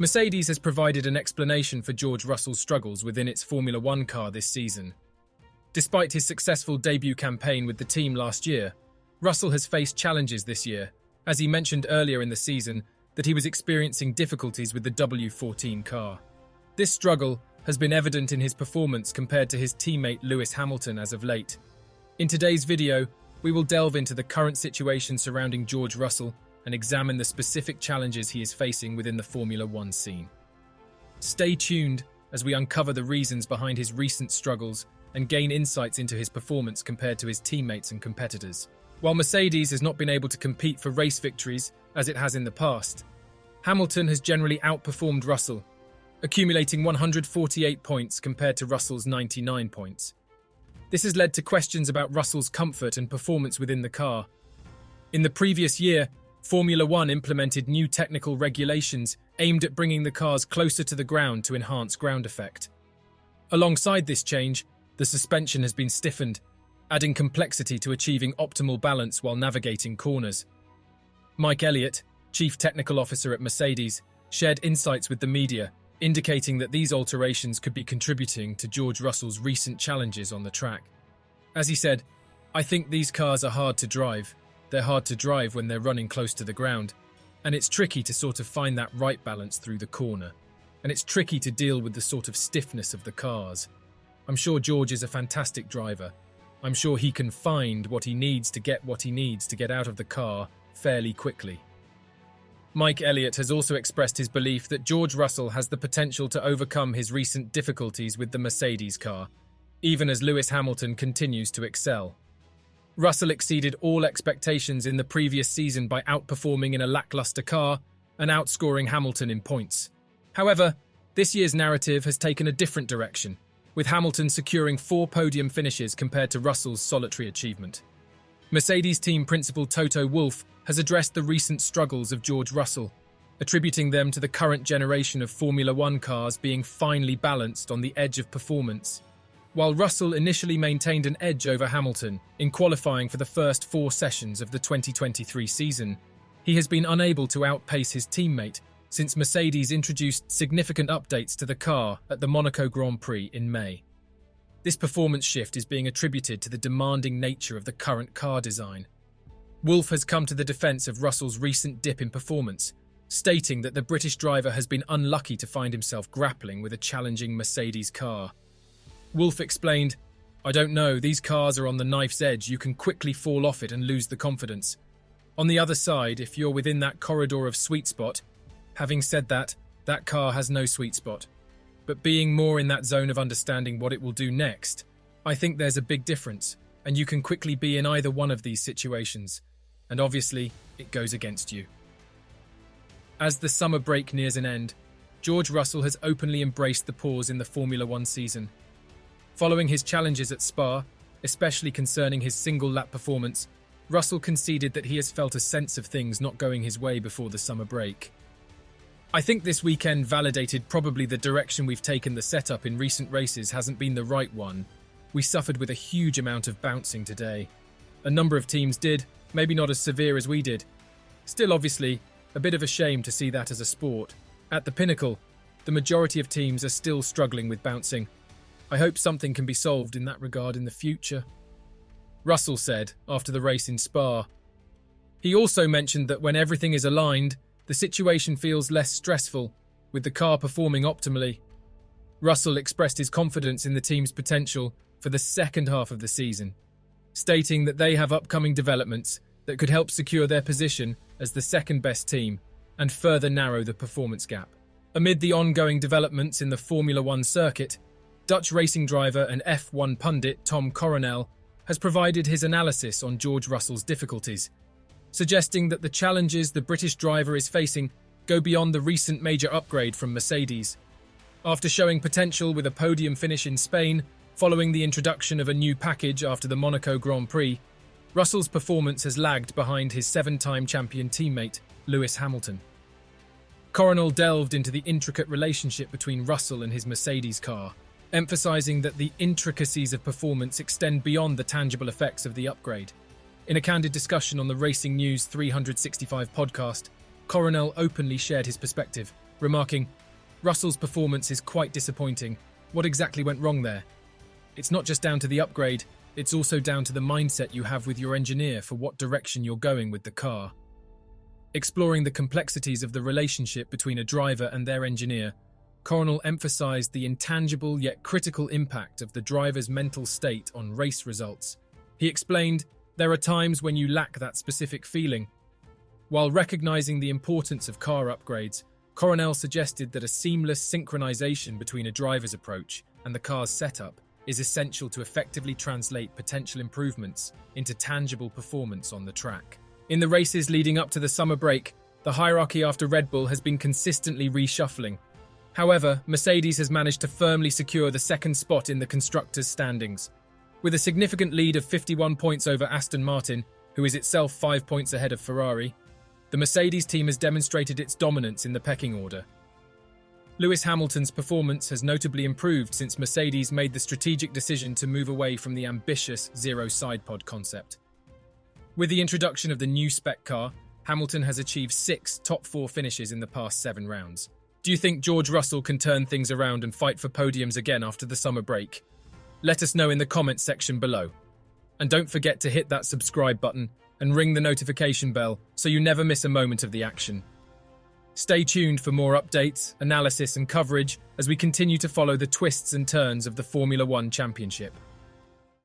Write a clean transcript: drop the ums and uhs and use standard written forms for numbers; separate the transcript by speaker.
Speaker 1: Mercedes has provided an explanation for George Russell's struggles within its Formula One car this season. Despite his successful debut campaign with the team last year, Russell has faced challenges this year, as he mentioned earlier in the season that he was experiencing difficulties with the W14 car. This struggle has been evident in his performance compared to his teammate Lewis Hamilton as of late. In today's video, we will delve into the current situation surrounding George Russell and examine the specific challenges he is facing within the Formula One scene. Stay tuned as we uncover the reasons behind his recent struggles and gain insights into his performance compared to his teammates and competitors. While Mercedes has not been able to compete for race victories as it has in the past, Hamilton has generally outperformed Russell, accumulating 148 points compared to Russell's 99 points. This has led to questions about Russell's comfort and performance within the car. In the previous year, Formula One implemented new technical regulations aimed at bringing the cars closer to the ground to enhance ground effect. Alongside this change, the suspension has been stiffened, adding complexity to achieving optimal balance while navigating corners. Mike Elliott, Chief Technical Officer at Mercedes, shared insights with the media, indicating that these alterations could be contributing to George Russell's recent challenges on the track. As he said, "I think these cars are hard to drive. They're hard to drive when they're running close to the ground, and it's tricky to sort of find that right balance through the corner. And it's tricky to deal with the sort of stiffness of the cars. I'm sure George is a fantastic driver. I'm sure he can find what he needs to get out of the car fairly quickly." Mike Elliott has also expressed his belief that George Russell has the potential to overcome his recent difficulties with the Mercedes car, even as Lewis Hamilton continues to excel. Russell exceeded all expectations in the previous season by outperforming in a lackluster car and outscoring Hamilton in points. However, this year's narrative has taken a different direction, with Hamilton securing 4 podium finishes compared to Russell's solitary achievement. Mercedes team principal Toto Wolff has addressed the recent struggles of George Russell, attributing them to the current generation of Formula One cars being finely balanced on the edge of performance. While Russell initially maintained an edge over Hamilton in qualifying for the first 4 sessions of the 2023 season, he has been unable to outpace his teammate since Mercedes introduced significant updates to the car at the Monaco Grand Prix in May. This performance shift is being attributed to the demanding nature of the current car design. Wolff has come to the defense of Russell's recent dip in performance, stating that the British driver has been unlucky to find himself grappling with a challenging Mercedes car. Wolff explained, "I don't know, these cars are on the knife's edge. You can quickly fall off it and lose the confidence. On the other side, if you're within that corridor of sweet spot, having said that, that car has no sweet spot. But being more in that zone of understanding what it will do next, I think there's a big difference, and you can quickly be in either one of these situations, and obviously, it goes against you." As the summer break nears an end, George Russell has openly embraced the pause in the Formula One season. Following his challenges at Spa, especially concerning his single-lap performance, Russell conceded that he has felt a sense of things not going his way before the summer break. "I think this weekend validated probably the direction we've taken. The setup in recent races hasn't been the right one. We suffered with a huge amount of bouncing today. A number of teams did, maybe not as severe as we did. Still, obviously, a bit of a shame to see that as a sport. At the pinnacle, the majority of teams are still struggling with bouncing. I hope something can be solved in that regard in the future," Russell said after the race in Spa. He also mentioned that when everything is aligned, the situation feels less stressful, with the car performing optimally. Russell expressed his confidence in the team's potential for the second half of the season, stating that they have upcoming developments that could help secure their position as the second-best team and further narrow the performance gap. Amid the ongoing developments in the Formula One circuit, Dutch racing driver and F1 pundit Tom Coronel has provided his analysis on George Russell's difficulties, suggesting that the challenges the British driver is facing go beyond the recent major upgrade from Mercedes. After showing potential with a podium finish in Spain following the introduction of a new package after the Monaco Grand Prix, Russell's performance has lagged behind his 7-time champion teammate, Lewis Hamilton. Coronel delved into the intricate relationship between Russell and his Mercedes car, emphasizing that the intricacies of performance extend beyond the tangible effects of the upgrade. In a candid discussion on the Racing News 365 podcast, Coronel openly shared his perspective, remarking, "Russell's performance is quite disappointing. What exactly went wrong there? It's not just down to the upgrade, it's also down to the mindset you have with your engineer for what direction you're going with the car." Exploring the complexities of the relationship between a driver and their engineer, Coronel emphasized the intangible yet critical impact of the driver's mental state on race results. He explained, "There are times when you lack that specific feeling." While recognizing the importance of car upgrades, Coronel suggested that a seamless synchronization between a driver's approach and the car's setup is essential to effectively translate potential improvements into tangible performance on the track. In the races leading up to the summer break, the hierarchy after Red Bull has been consistently reshuffling. However, Mercedes has managed to firmly secure the second spot in the constructors' standings. With a significant lead of 51 points over Aston Martin, who is itself 5 points ahead of Ferrari, the Mercedes team has demonstrated its dominance in the pecking order. Lewis Hamilton's performance has notably improved since Mercedes made the strategic decision to move away from the ambitious zero sidepod concept. With the introduction of the new spec car, Hamilton has achieved 6 top 4 finishes in the past 7 rounds. Do you think George Russell can turn things around and fight for podiums again after the summer break? Let us know in the comments section below. And don't forget to hit that subscribe button and ring the notification bell so you never miss a moment of the action. Stay tuned for more updates, analysis and coverage as we continue to follow the twists and turns of the Formula One Championship.